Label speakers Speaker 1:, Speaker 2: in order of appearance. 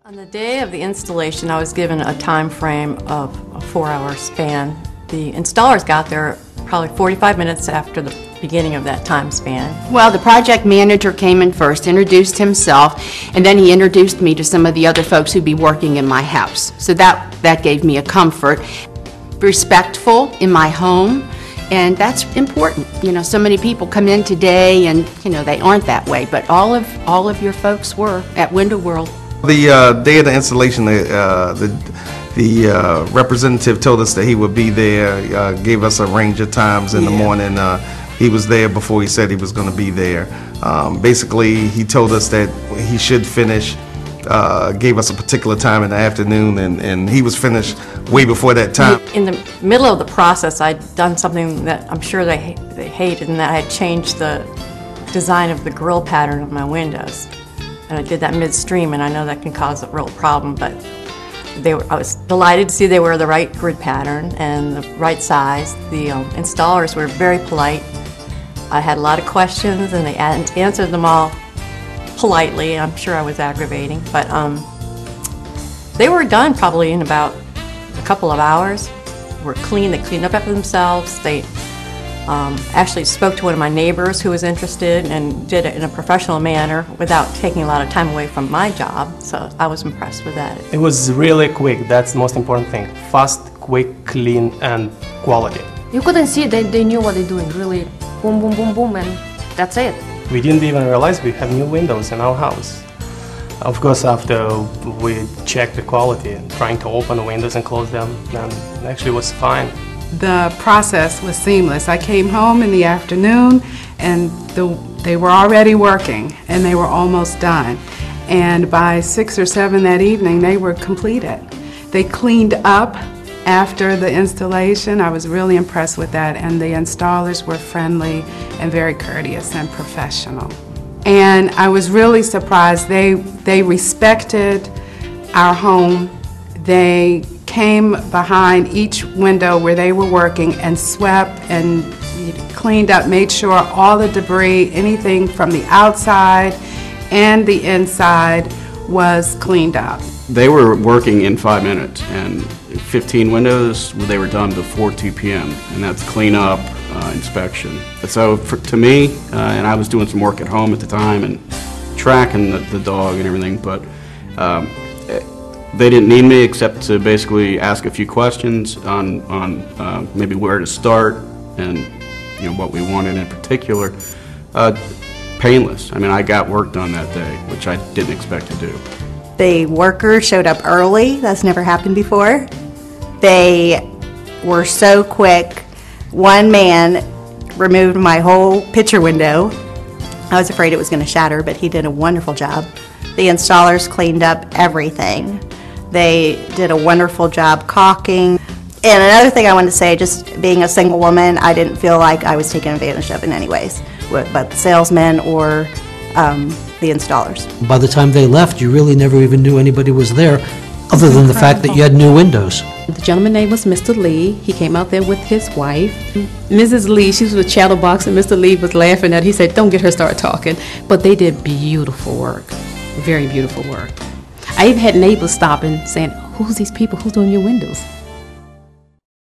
Speaker 1: On the day of the installation, I was given a time frame of a 4-hour span. The installers got there probably 45 minutes after the beginning of that time span.
Speaker 2: Well, the project manager came in first, introduced himself, and then he introduced me to some of the other folks who'd be working in my house. So that gave me a comfort. Respectful in my home, and that's important. You know, so many people come in today and, you know, they aren't that way, but all of your folks were at Window World.
Speaker 3: The day of the installation, the representative told us that he would be there, gave us a range of times in the morning. He was there before he said he was going to be there. Basically, he told us that he should finish, gave us a particular time in the afternoon, and he was finished way before that time.
Speaker 1: In the middle of the process, I'd done something that I'm sure they hated, and that I had changed the design of the grill pattern of my windows. And I did that midstream, and I know that can cause a real problem, but I was delighted to see they were the right grid pattern and the right size. The installers were very polite. I had a lot of questions, and they answered them all politely. I'm sure I was aggravating, but they were done probably in about a couple of hours. They cleaned up after themselves. They actually spoke to one of my neighbors who was interested and did it in a professional manner without taking a lot of time away from my job, so I was impressed with that.
Speaker 4: It was really quick. That's the most important thing. Fast, quick, clean, and quality.
Speaker 5: You couldn't see it. They knew what they're doing. Really, boom, boom, boom, boom, and that's it.
Speaker 4: We didn't even realize we have new windows in our house. Of course, after we checked the quality, trying to open the windows and close them, then it actually was fine.
Speaker 6: The process was seamless. I came home in the afternoon, and they were already working, and they were almost done. And by 6 or 7 that evening, they were completed. They cleaned up after the installation. I was really impressed with that, and the installers were friendly and very courteous and professional. And I was really surprised. They respected our home. They came behind each window where they were working and swept and cleaned up, made sure all the debris, anything from the outside and the inside, was cleaned up.
Speaker 7: They were working in 5 minutes, and 15 windows, they were done before 2 p.m., and that's cleanup, inspection. So to me, and I was doing some work at home at the time and tracking the dog and everything, but they didn't need me except to basically ask a few questions on maybe where to start and what we wanted in particular. Painless. I mean, I got work done that day, which I didn't expect to do.
Speaker 8: The workers showed up early. That's never happened before. They were so quick. One man removed my whole picture window. I was afraid it was going to shatter, but he did a wonderful job. The installers cleaned up everything. They did a wonderful job caulking. And another thing I wanted to say, just being a single woman, I didn't feel like I was taken advantage of in any ways, but the salesmen or the installers.
Speaker 9: By the time they left, you really never even knew anybody was there, other than the fact that you had new windows.
Speaker 10: The gentleman's name was Mr. Lee. He came out there with his wife. Mrs. Lee, she was with Chatterbox, and Mr. Lee was laughing at her. He said, "Don't get her started talking." But they did beautiful work, very beautiful work. I even had neighbors stopping saying, "Who's these people? Who's doing your windows?"